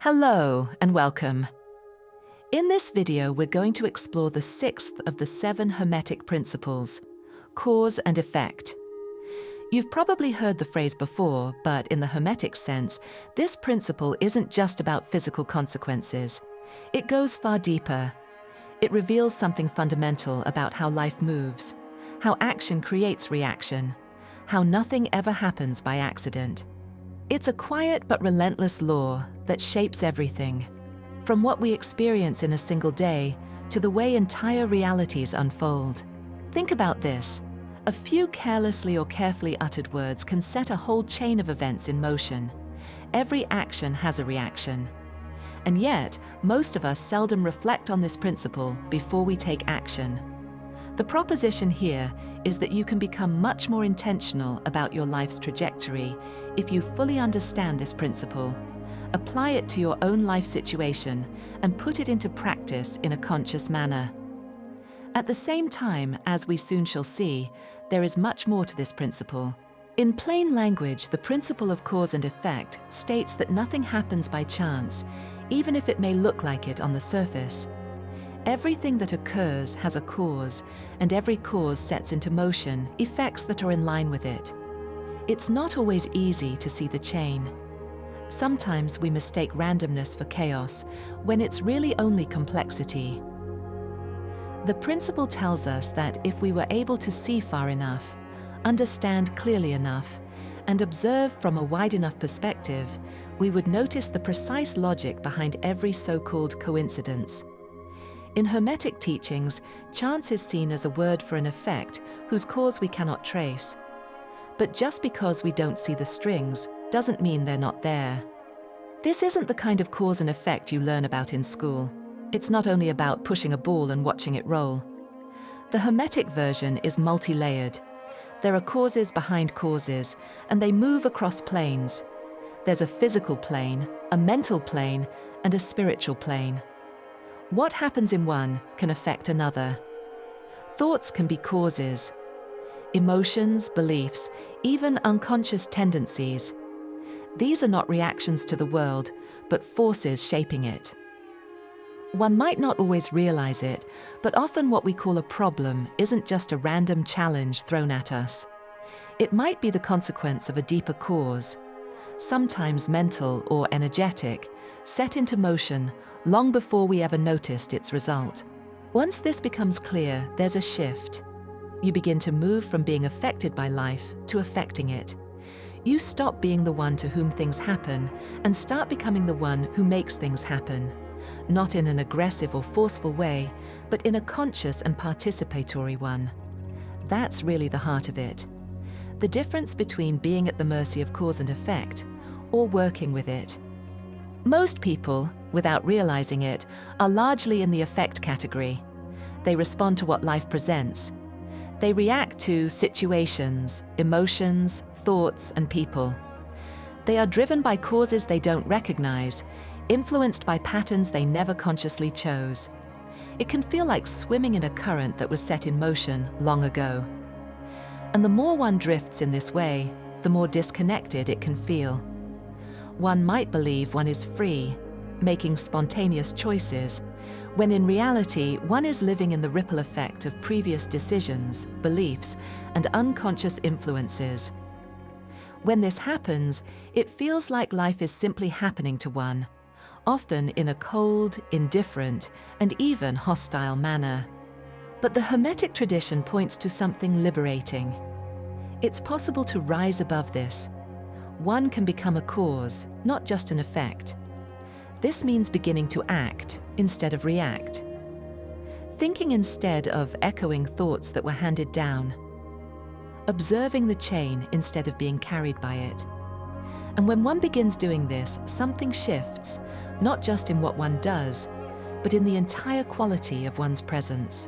Hello and welcome. In this video, we're going to explore the sixth of the 7 Hermetic principles, cause and effect. You've probably heard the phrase before, but in the Hermetic sense, this principle isn't just about physical consequences. It goes far deeper. It reveals something fundamental about how life moves, how action creates reaction, how nothing ever happens by accident. It's a quiet but relentless law that shapes everything, from what we experience in a single day to the way entire realities unfold. Think about this. A few carelessly or carefully uttered words can set a whole chain of events in motion. Every action has a reaction. And yet, most of us seldom reflect on this principle before we take action. The proposition here is that you can become much more intentional about your life's trajectory if you fully understand this principle, apply it to your own life situation, and put it into practice in a conscious manner. At the same time, as we soon shall see, there is much more to this principle. In plain language, the principle of cause and effect states that nothing happens by chance, even if it may look like it on the surface. Everything that occurs has a cause, and every cause sets into motion effects that are in line with it. It's not always easy to see the chain. Sometimes we mistake randomness for chaos, when it's really only complexity. The principle tells us that if we were able to see far enough, understand clearly enough, and observe from a wide enough perspective, we would notice the precise logic behind every so-called coincidence. In Hermetic teachings, chance is seen as a word for an effect whose cause we cannot trace. But just because we don't see the strings doesn't mean they're not there. This isn't the kind of cause and effect you learn about in school. It's not only about pushing a ball and watching it roll. The Hermetic version is multi-layered. There are causes behind causes, and they move across planes. There's a physical plane, a mental plane, and a spiritual plane. What happens in one can affect another. Thoughts can be causes. Emotions, beliefs, even unconscious tendencies. These are not reactions to the world, but forces shaping it. One might not always realize it, but often what we call a problem isn't just a random challenge thrown at us. It might be the consequence of a deeper cause, sometimes mental or energetic, set into motion long before we ever noticed its result. Once this becomes clear, there's a shift. You begin to move from being affected by life to affecting it. You stop being the one to whom things happen and start becoming the one who makes things happen, not in an aggressive or forceful way, but in a conscious and participatory one. That's really the heart of it. The difference between being at the mercy of cause and effect or working with it. Most people, without realizing it, are largely in the effect category. They respond to what life presents. They react to situations, emotions, thoughts, and people. They are driven by causes they don't recognize, influenced by patterns they never consciously chose. It can feel like swimming in a current that was set in motion long ago. And the more one drifts in this way, the more disconnected it can feel. One might believe one is free, making spontaneous choices, when in reality one is living in the ripple effect of previous decisions, beliefs, and unconscious influences. When this happens, it feels like life is simply happening to one, often in a cold, indifferent, and even hostile manner. But the Hermetic tradition points to something liberating. It's possible to rise above this. One can become a cause, not just an effect. This means beginning to act instead of react. Thinking instead of echoing thoughts that were handed down. Observing the chain instead of being carried by it. And when one begins doing this, something shifts, not just in what one does, but in the entire quality of one's presence.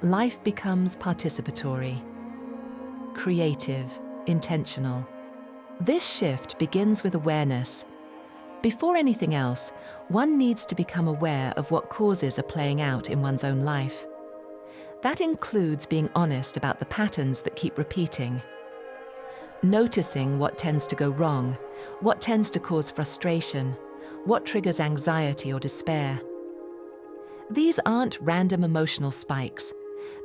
Life becomes participatory, creative, intentional. This shift begins with awareness. Before anything else, one needs to become aware of what causes are playing out in one's own life. That includes being honest about the patterns that keep repeating. Noticing what tends to go wrong, what tends to cause frustration, What triggers anxiety or despair? These aren't random emotional spikes.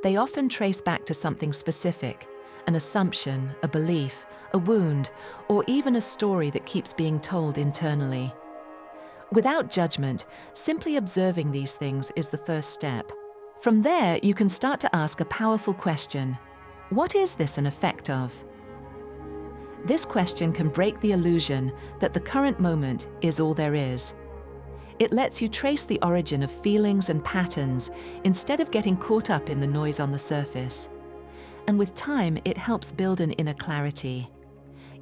They often trace back to something specific, an assumption, a belief, a wound, or even a story that keeps being told internally. Without judgment, simply observing these things is the first step. From there, you can start to ask a powerful question. What is this an effect of? This question can break the illusion that the current moment is all there is. It lets you trace the origin of feelings and patterns instead of getting caught up in the noise on the surface. And with time, it helps build an inner clarity.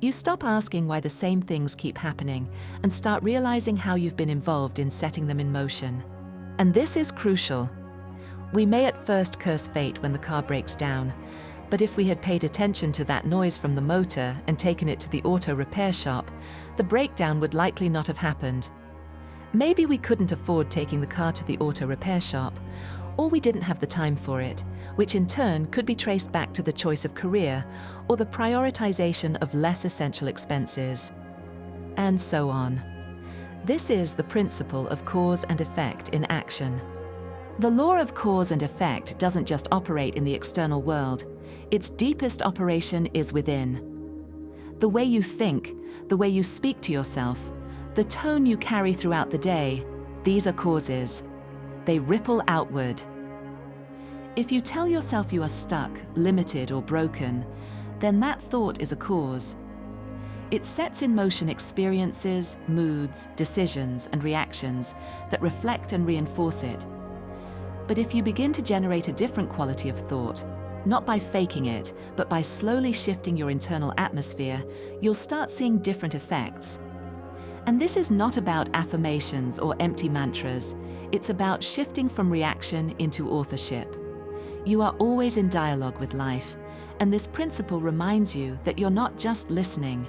You stop asking why the same things keep happening and start realizing how you've been involved in setting them in motion. And this is crucial. We may at first curse fate when the car breaks down, but if we had paid attention to that noise from the motor and taken it to the auto repair shop, the breakdown would likely not have happened. Maybe we couldn't afford taking the car to the auto repair shop, or we didn't have the time for it, which in turn could be traced back to the choice of career or the prioritization of less essential expenses, and so on. This is the principle of cause and effect in action. The law of cause and effect doesn't just operate in the external world. Its deepest operation is within. The way you think, the way you speak to yourself, the tone you carry throughout the day, these are causes. They ripple outward. If you tell yourself you are stuck, limited, or broken, then that thought is a cause. It sets in motion experiences, moods, decisions, and reactions that reflect and reinforce it. But if you begin to generate a different quality of thought, not by faking it, but by slowly shifting your internal atmosphere, you'll start seeing different effects. And this is not about affirmations or empty mantras. It's about shifting from reaction into authorship. You are always in dialogue with life, and this principle reminds you that you're not just listening.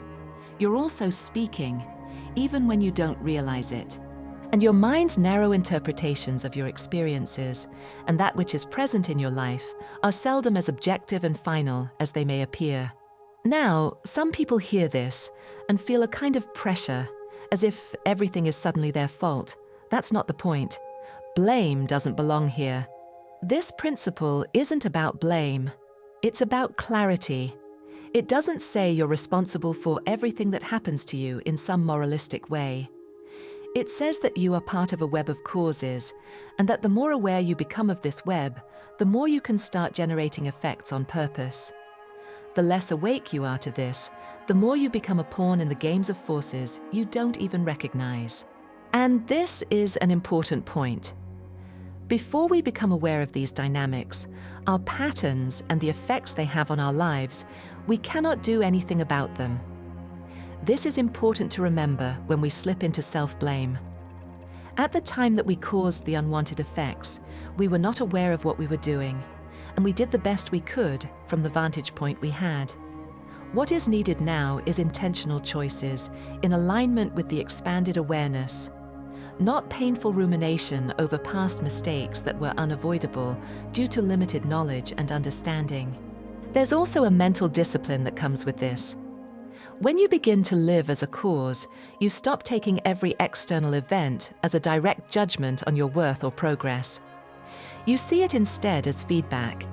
You're also speaking, even when you don't realize it. And your mind's narrow interpretations of your experiences and that which is present in your life are seldom as objective and final as they may appear. Now, some people hear this and feel a kind of pressure, as if everything is suddenly their fault. That's not the point. Blame doesn't belong here. This principle isn't about blame. It's about clarity. It doesn't say you're responsible for everything that happens to you in some moralistic way. It says that you are part of a web of causes, and that the more aware you become of this web, the more you can start generating effects on purpose. The less awake you are to this, the more you become a pawn in the games of forces you don't even recognize. And this is an important point. Before we become aware of these dynamics, our patterns and the effects they have on our lives, we cannot do anything about them. This is important to remember when we slip into self-blame. At the time that we caused the unwanted effects, we were not aware of what we were doing, and we did the best we could from the vantage point we had. What is needed now is intentional choices in alignment with the expanded awareness, not painful rumination over past mistakes that were unavoidable due to limited knowledge and understanding. There's also a mental discipline that comes with this. When you begin to live as a cause, you stop taking every external event as a direct judgment on your worth or progress. You see it instead as feedback.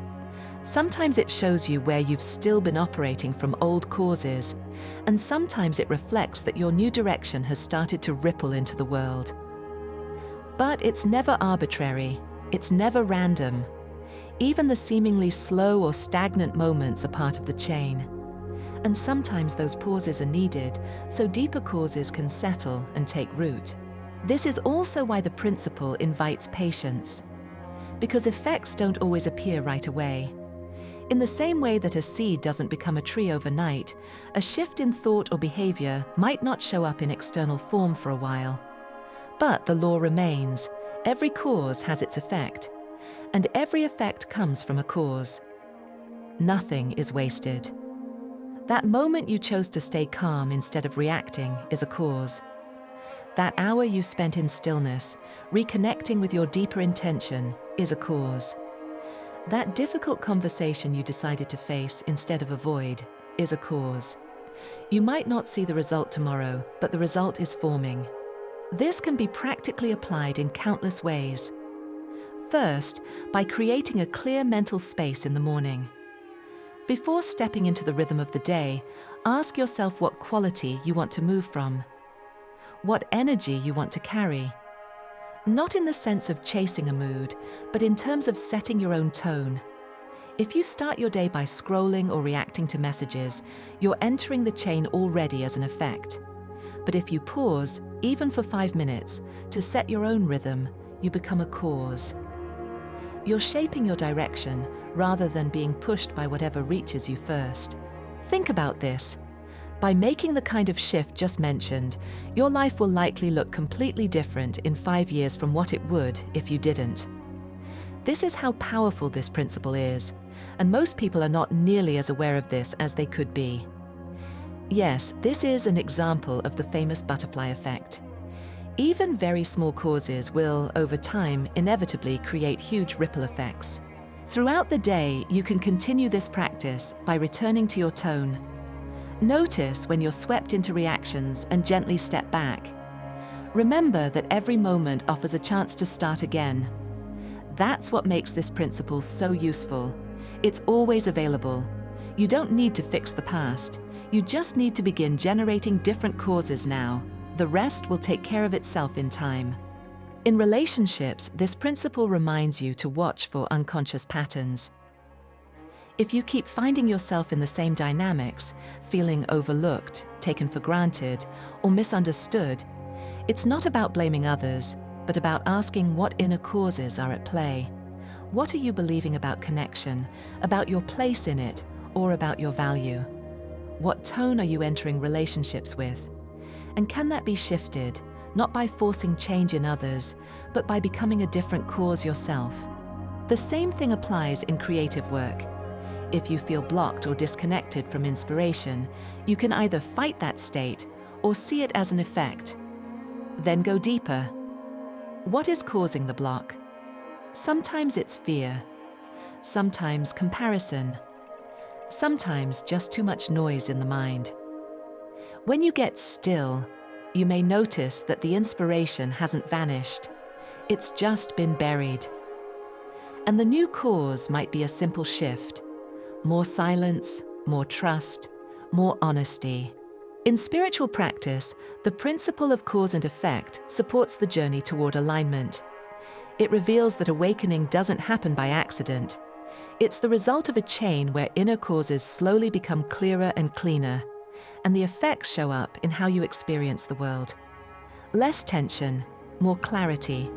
Sometimes it shows you where you've still been operating from old causes, and sometimes it reflects that your new direction has started to ripple into the world. But it's never arbitrary, it's never random. Even the seemingly slow or stagnant moments are part of the chain. And sometimes those pauses are needed so deeper causes can settle and take root. This is also why the principle invites patience, because effects don't always appear right away. In the same way that a seed doesn't become a tree overnight, a shift in thought or behavior might not show up in external form for a while. But the law remains. Every cause has its effect, and every effect comes from a cause. Nothing is wasted. That moment you chose to stay calm instead of reacting is a cause. That hour you spent in stillness, reconnecting with your deeper intention, is a cause. That difficult conversation you decided to face instead of avoid is a cause. You might not see the result tomorrow, but the result is forming. This can be practically applied in countless ways. First, by creating a clear mental space in the morning. Before stepping into the rhythm of the day, ask yourself what quality you want to move from, what energy you want to carry. Not in the sense of chasing a mood, but in terms of setting your own tone. If you start your day by scrolling or reacting to messages, you're entering the chain already as an effect. But if you pause, even for 5 minutes, to set your own rhythm, you become a cause. You're shaping your direction rather than being pushed by whatever reaches you first. Think about this. By making the kind of shift just mentioned, your life will likely look completely different in 5 years from what it would if you didn't. This is how powerful this principle is, and most people are not nearly as aware of this as they could be. Yes, this is an example of the famous butterfly effect. Even very small causes will, over time, inevitably create huge ripple effects. Throughout the day, you can continue this practice by returning to your tone. Notice when you're swept into reactions and gently step back. Remember that every moment offers a chance to start again. That's what makes this principle so useful. It's always available. You don't need to fix the past. You just need to begin generating different causes now. The rest will take care of itself in time. In relationships, this principle reminds you to watch for unconscious patterns. If you keep finding yourself in the same dynamics, feeling overlooked, taken for granted, or misunderstood, it's not about blaming others, but about asking what inner causes are at play. What are you believing about connection, about your place in it, or about your value? What tone are you entering relationships with? And can that be shifted, not by forcing change in others, but by becoming a different cause yourself? The same thing applies in creative work. If you feel blocked or disconnected from inspiration, you can either fight that state or see it as an effect. Then go deeper. What is causing the block? Sometimes it's fear. Sometimes comparison. Sometimes just too much noise in the mind. When you get still, you may notice that the inspiration hasn't vanished. It's just been buried. And the new cause might be a simple shift. More silence, more trust, more honesty. In spiritual practice, the principle of cause and effect supports the journey toward alignment. It reveals that awakening doesn't happen by accident. It's the result of a chain where inner causes slowly become clearer and cleaner, and the effects show up in how you experience the world. Less tension, more clarity.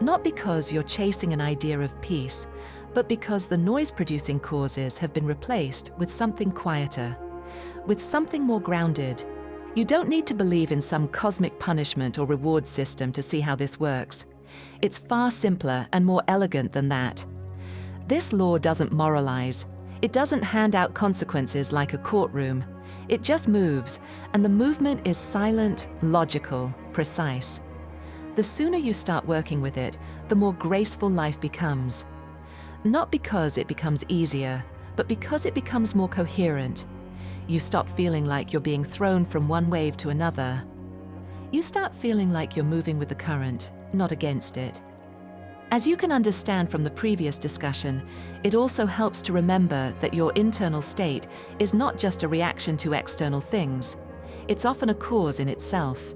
Not because you're chasing an idea of peace, but because the noise-producing causes have been replaced with something quieter, with something more grounded. You don't need to believe in some cosmic punishment or reward system to see how this works. It's far simpler and more elegant than that. This law doesn't moralize. It doesn't hand out consequences like a courtroom. It just moves, and the movement is silent, logical, precise. The sooner you start working with it, the more graceful life becomes. Not because it becomes easier, but because it becomes more coherent. You stop feeling like you're being thrown from one wave to another. You start feeling like you're moving with the current, not against it. As you can understand from the previous discussion, it also helps to remember that your internal state is not just a reaction to external things. It's often a cause in itself.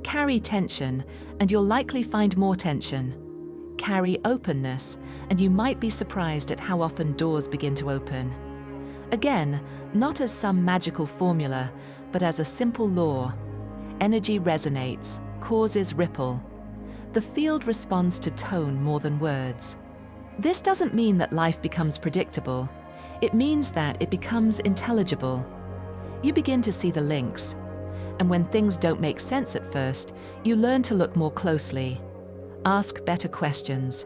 Carry tension, and you'll likely find more tension. Carry openness, and you might be surprised at how often doors begin to open. Again, not as some magical formula, but as a simple law. Energy resonates, causes ripple. The field responds to tone more than words. This doesn't mean that life becomes predictable. It means that it becomes intelligible. You begin to see the links. And when things don't make sense at first, you learn to look more closely. Ask better questions.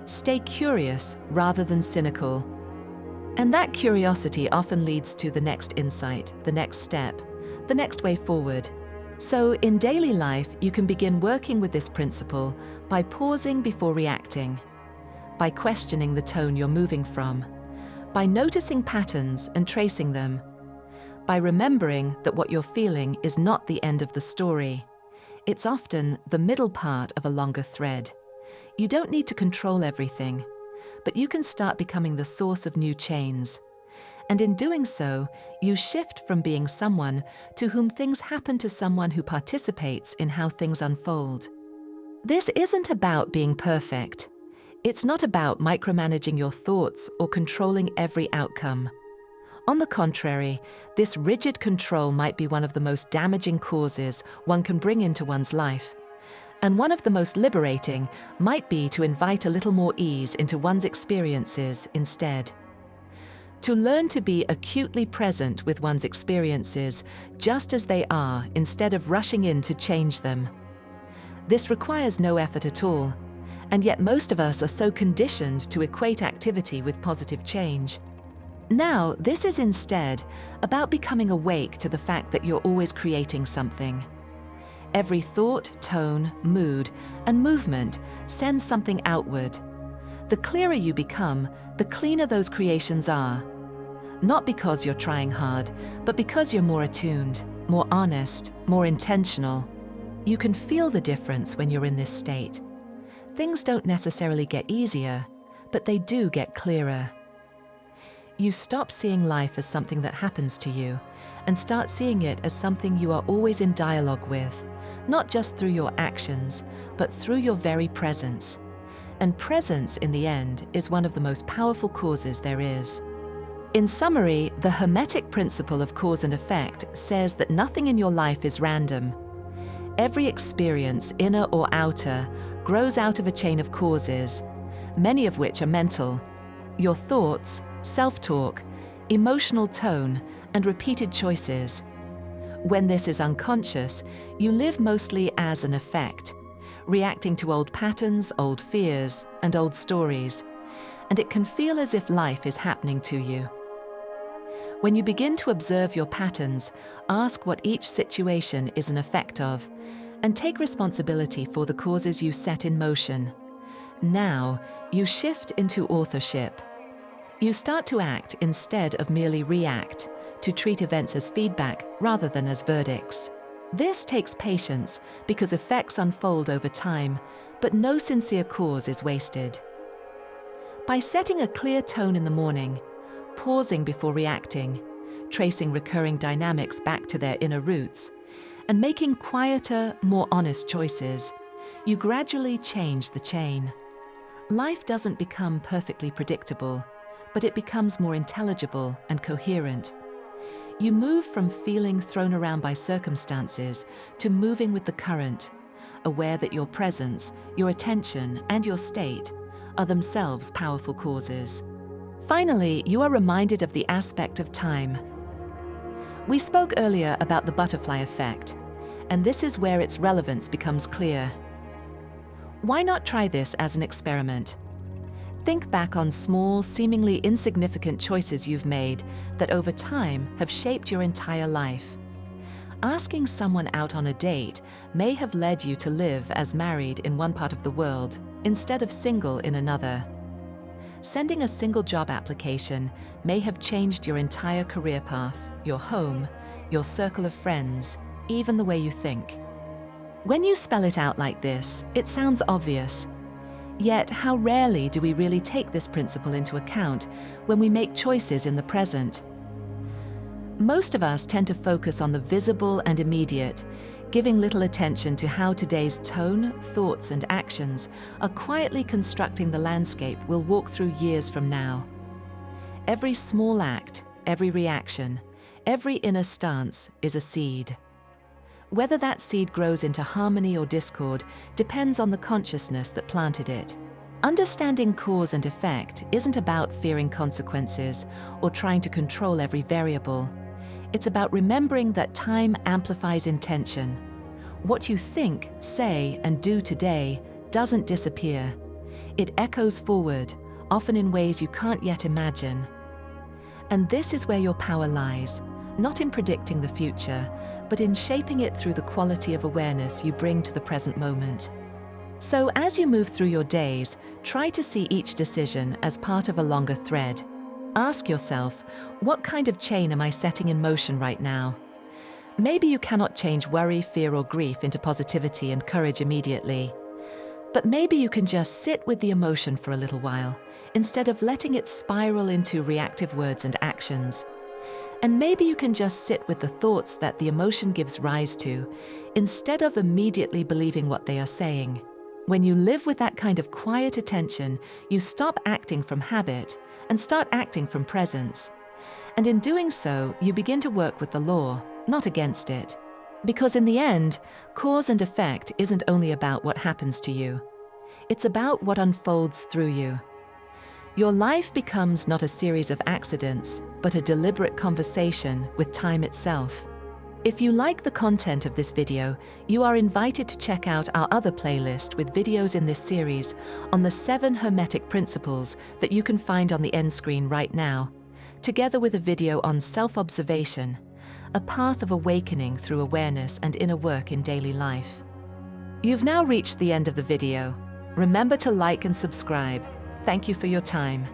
Stay curious rather than cynical. And that curiosity often leads to the next insight, the next step, the next way forward. So in daily life, you can begin working with this principle by pausing before reacting, by questioning the tone you're moving from, by noticing patterns and tracing them, by remembering that what you're feeling is not the end of the story. It's often the middle part of a longer thread. You don't need to control everything, but you can start becoming the source of new chains. And in doing so, you shift from being someone to whom things happen to someone who participates in how things unfold. This isn't about being perfect. It's not about micromanaging your thoughts or controlling every outcome. On the contrary, this rigid control might be one of the most damaging causes one can bring into one's life. And one of the most liberating might be to invite a little more ease into one's experiences instead. To learn to be acutely present with one's experiences just as they are instead of rushing in to change them. This requires no effort at all, and yet most of us are so conditioned to equate activity with positive change. Now, this is instead about becoming awake to the fact that you're always creating something. Every thought, tone, mood, and movement sends something outward. The clearer you become, the cleaner those creations are. Not because you're trying hard, but because you're more attuned, more honest, more intentional. You can feel the difference when you're in this state. Things don't necessarily get easier, but they do get clearer. You stop seeing life as something that happens to you and start seeing it as something you are always in dialogue with, not just through your actions, but through your very presence. And presence, in the end, is one of the most powerful causes there is. In summary, the Hermetic principle of cause and effect says that nothing in your life is random. Every experience, inner or outer, grows out of a chain of causes, many of which are mental. Your thoughts, self-talk, emotional tone, and repeated choices. When this is unconscious, you live mostly as an effect, reacting to old patterns, old fears, and old stories, and it can feel as if life is happening to you. When you begin to observe your patterns, ask what each situation is an effect of, and take responsibility for the causes you set in motion. Now, you shift into authorship. You start to act instead of merely react, to treat events as feedback rather than as verdicts. This takes patience because effects unfold over time, but no sincere cause is wasted. By setting a clear tone in the morning, pausing before reacting, tracing recurring dynamics back to their inner roots, and making quieter, more honest choices, you gradually change the chain. Life doesn't become perfectly predictable, but it becomes more intelligible and coherent. You move from feeling thrown around by circumstances to moving with the current, aware that your presence, your attention, and your state are themselves powerful causes. Finally, you are reminded of the aspect of time. We spoke earlier about the butterfly effect, and this is where its relevance becomes clear. Why not try this as an experiment? Think back on small, seemingly insignificant choices you've made that over time have shaped your entire life. Asking someone out on a date may have led you to live as married in one part of the world instead of single in another. Sending a single job application may have changed your entire career path, your home, your circle of friends, even the way you think. When you spell it out like this, it sounds obvious. Yet, how rarely do we really take this principle into account when we make choices in the present? Most of us tend to focus on the visible and immediate, giving little attention to how today's tone, thoughts, and actions are quietly constructing the landscape we'll walk through years from now. Every small act, every reaction, every inner stance is a seed. Whether that seed grows into harmony or discord depends on the consciousness that planted it. Understanding cause and effect isn't about fearing consequences or trying to control every variable. It's about remembering that time amplifies intention. What you think, say, and do today doesn't disappear. It echoes forward, often in ways you can't yet imagine. And this is where your power lies, not in predicting the future, but in shaping it through the quality of awareness you bring to the present moment. So as you move through your days, try to see each decision as part of a longer thread. Ask yourself, what kind of chain am I setting in motion right now? Maybe you cannot change worry, fear, or grief into positivity and courage immediately. But maybe you can just sit with the emotion for a little while, instead of letting it spiral into reactive words and actions. And maybe you can just sit with the thoughts that the emotion gives rise to, instead of immediately believing what they are saying. When you live with that kind of quiet attention, you stop acting from habit and start acting from presence. And in doing so, you begin to work with the law, not against it. Because in the end, cause and effect isn't only about what happens to you. It's about what unfolds through you. Your life becomes not a series of accidents, but a deliberate conversation with time itself. If you like the content of this video, you are invited to check out our other playlist with videos in this series on the 7 Hermetic principles that you can find on the end screen right now, together with a video on self-observation, a path of awakening through awareness and inner work in daily life. You've now reached the end of the video. Remember to like and subscribe. Thank you for your time.